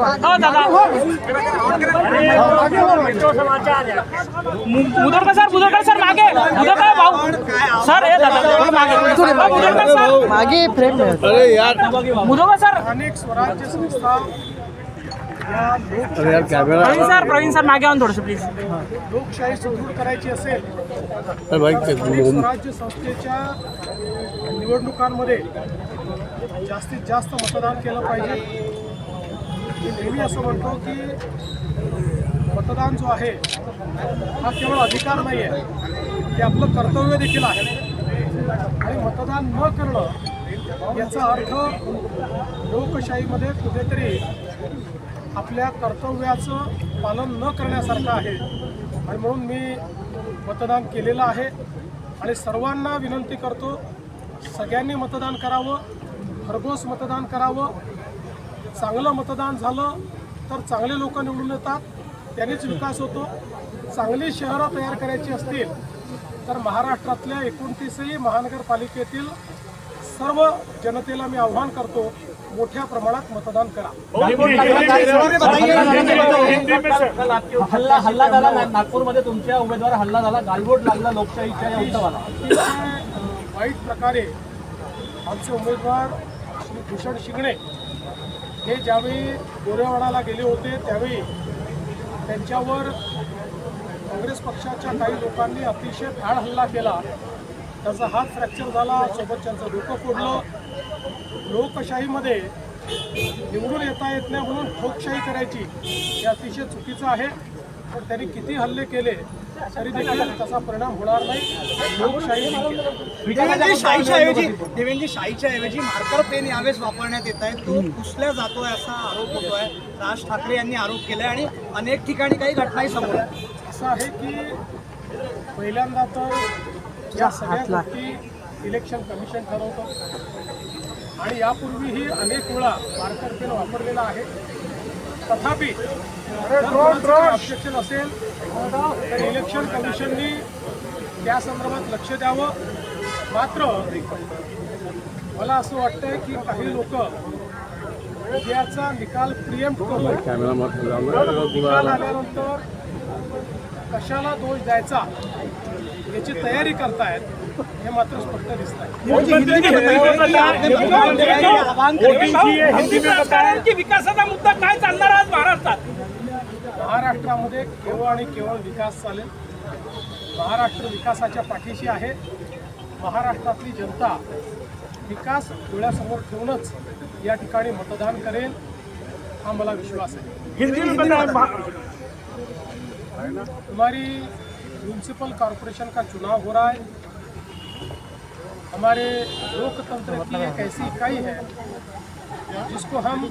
दादा मुदोळकर सर मागे मुदोळकर भाऊ सर हे दादा मुदोळकर सर मागे फ्रेम अरे यार मुदोळकर सर अनेक स्वराज्य संस्था अरे यार कॅमेरा प्रवीण सर मागे आऊन थोडंसं प्लीज. लोकशाही सुदृढ करायची असेल अरे भाई अनेक स्वराज्य संस्थेच्या निवडणुकांमध्ये जास्तीत जास्त मतदान केलं पाहिजे. मी नेहमी असं म्हणतो की मतदान जो आहे हा केवळ अधिकार नाही आहे, ते आपलं कर्तव्य देखील आहे. आणि मतदान न करणं याचा अर्थ लोकशाहीमध्ये कुठेतरी आपल्या कर्तव्याचं पालन न करण्यासारखं आहे. आणि म्हणून मी मतदान केलेलं आहे आणि सर्वांना विनंती करतो, सगळ्यांनी मतदान करावं, भरघोस मतदान करावं. चांगलं मतदान झालं तर चांगले लोक निवडून येतात, त्यांनीच विकास होतो. चांगली शहरं तयार करायची असतील तर महाराष्ट्रातल्या 29ही महानगरपालिकेतील सर्व जनतेला मी आव्हान करतो, मोठ्या प्रमाणात मतदान करा. हल्ला झाला नागपूरमध्ये, तुमच्या उमेदवार हल्ला झाला, गालबोट लागला लोकशाहीच्या या उत्सवाला. वाईट प्रकारे आमचे उमेदवार श्री भूषण शिंगणे हे ज्यावेळी गोरेवाडाला गेले होते त्यावेळी त्यांच्यावर काँग्रेस पक्षाच्या काही लोकांनी अतिशय भ्याड हल्ला केला. त्याचा हात फ्रॅक्चर झाला, सोबत त्यांचं डोकं फोडलं. लोकशाहीमध्ये निवडून येता येत नाही म्हणून ठोकशाही करायची हे अतिशय चुकीचं आहे. पण त्यांनी किती हल्ले केले तरी देखील त्याचा परिणाम होणार नाही. लोकशाही देवेंद्र शाहीच्या ऐवजी मार्कर पेन यावेळेस वापरण्यात येत आहे, तो पुसल्या जातोय असा आरोप होतोय. राज ठाकरे यांनी आरोप केलाय आणि अनेक ठिकाणी काही घटनाही समोर आहे. असं आहे की पहिल्यांदा तर या सगळ्या गोष्टी इलेक्शन कमिशन ठरवतं आणि यापूर्वीही अनेक वेळा मार्कर पेन वापरलेला आहे. तथापि ऑब्जेक्शन असेल तर इलेक्शन कमिशननी त्या संदर्भात लक्ष द्यावं. मात्र मला असं वाटतंय की काही लोक याचा निकाल प्रिएम्प्ट करून निकाल आल्यानंतर कशाला दोष द्यायचा याची तयारी करतायत, हे मात्र स्पष्ट दिसत आहे. विकासाचा मुद्दा काय चालणार आज महाराष्ट्रात? महाराष्ट्रामध्ये केवळ आणि केवळ विकास चालेल. महाराष्ट्र विकासाच्या पाठीशी आहे. महाराष्ट्रातली जनता विकास डोळ्यासमोर ठेवूनच या ठिकाणी मतदान करेल, हा मला विश्वास आहे. हमारी म्यूनसिपल कॉरपोरेशन का चुनाव हो रहा है. हमारे लोकतंत्र की एक ऐसी इकाई है जिसको हम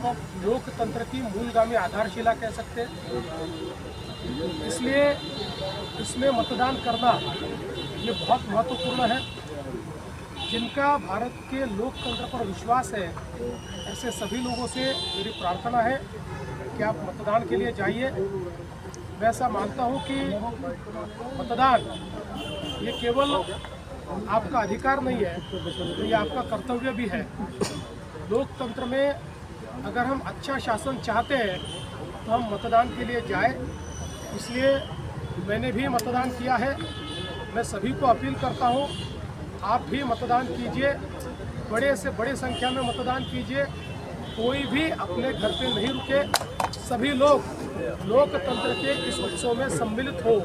लोकतंत्र की मूलगामी आधारशिला कह सकते हैं. इसलिए इसमें मतदान करना ये बहुत महत्वपूर्ण है. जिनका भारत के लोकतंत्र पर विश्वास है, ऐसे सभी लोगों से मेरी प्रार्थना है कि आप मतदान के लिए जाइए. मैं ऐसा मानता हूँ कि मतदान ये केवल आपका अधिकार नहीं है, तो ये आपका कर्तव्य भी है. लोकतंत्र में अगर हम अच्छा शासन चाहते हैं तो हम मतदान के लिए जाए. इसलिए मैंने भी मतदान किया है. मैं सभी को अपील करता हूँ, आप भी मतदान कीजिए, बड़े से बड़े संख्या में मतदान कीजिए. कोई भी अपने घर पे नहीं रुके, सभी लोग लोकतंत्र के इस उत्सव में सम्मिलित हो,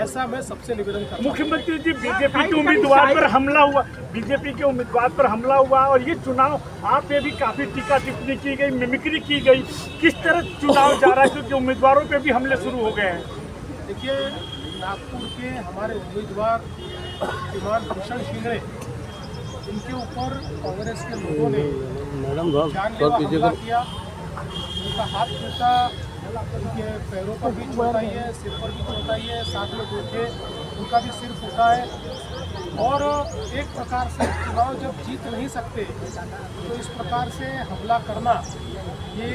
ऐसा मैं सबसे निवेदन करता हूं. मुख्यमंत्री जी, बीजेपी के उम्मीदवार पर हमला हुआ, बीजेपी के उम्मीदवार पर हमला हुआ और ये चुनाव आप पे भी काफी टीका टिप्पणी की गई, मिमिक्री की गई. किस तरह चुनाव जा रहा है, क्योंकि उम्मीदवारों पे भी हमले शुरू हो गए हैं. देखिए, नागपुर के हमारे उम्मीदवार श्रीमान भूषण शिंगणे, इनके ऊपर कांग्रेस के लोगों ने जानलेवा हमला किया. उनका हाथ टूटा, उनके पैरों पर भी चोट आई है, सिर पर भी चोट आई है, साथ में देखिए उनका भी सिर फूटा है. और एक प्रकार से चुनाव जब जीत नहीं सकते तो इस प्रकार से हमला करना ये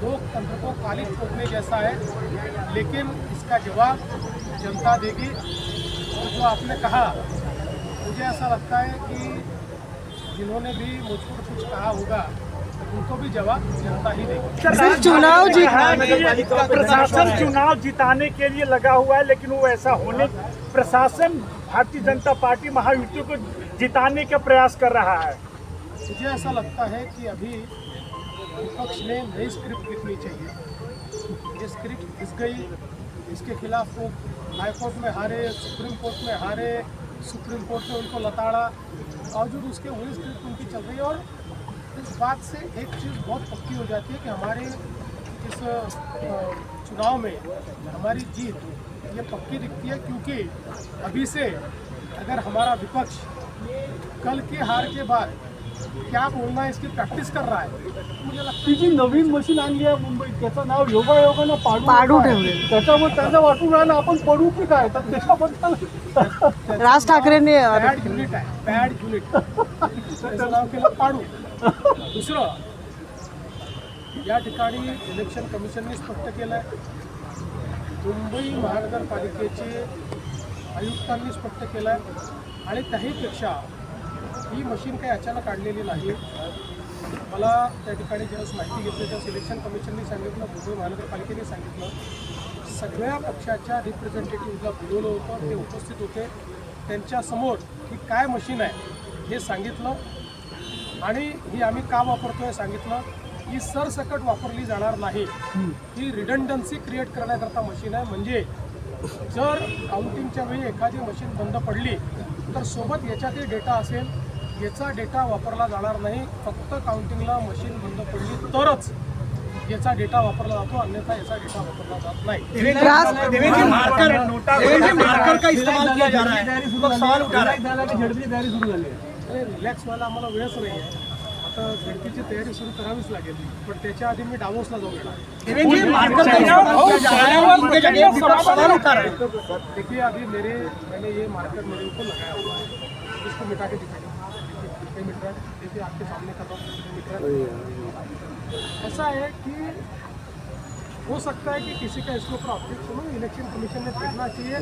लोकतंत्र को काली ठोकने जैसा है. लेकिन इसका जवाब जनता देगी. और जो आपने कहा, मुझे ऐसा लगता है कि जिन्होंने भी मुझ पर कुछ कहा होगा उनको भी जवाब जनता ही देगी। सिर्फ चुनाव प्रशासन चुनाव जिताने के लिए लगा हुआ है, लेकिन वो ऐसा होने प्रशासन भारतीय जनता पार्टी महायुति को जिताने का प्रयास कर रहा है। मुझे ऐसा लगता है कि अभी विपक्ष ने नई स्क्रिप्ट लिखनी चाहिए। ये स्क्रिप्ट घिस गई, इसके खिलाफ वो हाईकोर्ट में हारे, सुप्रीम कोर्ट में हारे, सुप्रीम कोर्ट ने उनको लताड़ा, बावजूद उसके वही स्क्रिप्ट उनकी चल रही है। और इस बात से एक चीज़ बहुत पक्की हो जाती है कि हमारे इस चुनाव में हमारी जीत ये पक्की दिखती है, क्योंकि अभी से अगर हमारा विपक्ष कल की हार के बाद क्या बोलना है इसकी प्रॅक्टिस कर रहा है, मुझे लगता ती जी नवीन मशीन आणली आहे मुंबईत त्याचं नाव योगायोगानं पाडू ठेवले, त्याच्यामुळे त्यांना वाटून राहिलं आपण पडू की काय, तर त्याच्याबद्दल राज ठाकरेंनी है बॅड युनिट आहे, बॅड युनिट त्याचं नाव केलं पाडू. दुसरं, या ठिकाणी इलेक्शन कमिशनने स्पष्ट केलं आहे, मुंबई महानगरपालिकेचे आयुक्तांनी स्पष्ट केलं आहे, आणि त्याहीपेक्षा ही मशीन काही अचानक आणलेली नाही. मला त्या ठिकाणी ज्यावेळेस माहिती घेतली तर सिलेक्शन कमिशनने सांगितलं, मुंबई महानगरपालिकेने सांगितलं, सगळ्या पक्षाच्या रिप्रेझेंटेटिव्हला बोलवलं होतं, ते उपस्थित होते, त्यांच्यासमोर ही काय मशीन आहे हे सांगितलं, आणि ही आम्ही का वापरतोय सांगितलं. ही सरसकट वापरली जाणार नाही, ही रिडंडन्सी क्रिएट करण्याकरता मशीन आहे. म्हणजे जर काउंटिंगच्या वेळी एखादी मशीन बंद पडली तर सोबत याच्यातही डेटा असेल, याचा डेटा वापरला जाणार नाही. फक्त काउंटिंगला मशीन बंद पडली तरच याचा डेटा वापरला जातो, अन्यथा याचा डेटा वापरला जात नाही. देवेंद्र मार्कर का इस्तेमाल किया जा रहा है, सवाल उठा रहा है. झडपी तयारी सुरू झाली आहे. अरे रिलॅक्स व्हायला आम्हाला वेळच नाही आहे. आता झडपीची तयारी सुरू करावीच लागेल, पण त्याच्या आधी मी डावोसला जाऊन येणार. देवेंद्र जी मार्कर का इस्तेमाल किया जा रहा है, उनके जगह विपक्ष सवाल उठा रहा है. देखिए अभी मैंने ये मार्कर मेरे ऊपर लगाया हुआ है, इसको मिटा के दिखाइए. मीटर देखिए आपके सामने कर रहा हूँ. मीटर ऐसा है कि हो सकता है कि किसी का इसके ऊपर ऑब्जेक्शन हो, इलेक्शन कमीशन ने देखना चाहिए,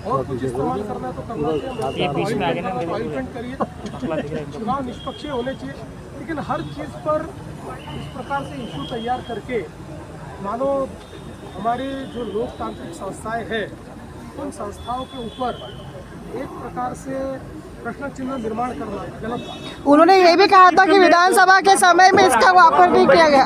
और कुछ इस्तेमाल करना है तो करना चाहिए, अपॉइंटमेंट करिए, चुनाव निष्पक्ष होने चाहिए. लेकिन हर चीज़ पर इस प्रकार से इशू तैयार करके मानो हमारी जो लोकतांत्रिक संस्थाएं हैं उन संस्थाओं के ऊपर एक प्रकार से प्रश्न चिन्ह निर्माण करना गलत बात. उन्होंने ये भी कहा था कि विधानसभा के समय में इसका वापर नहीं किया गया.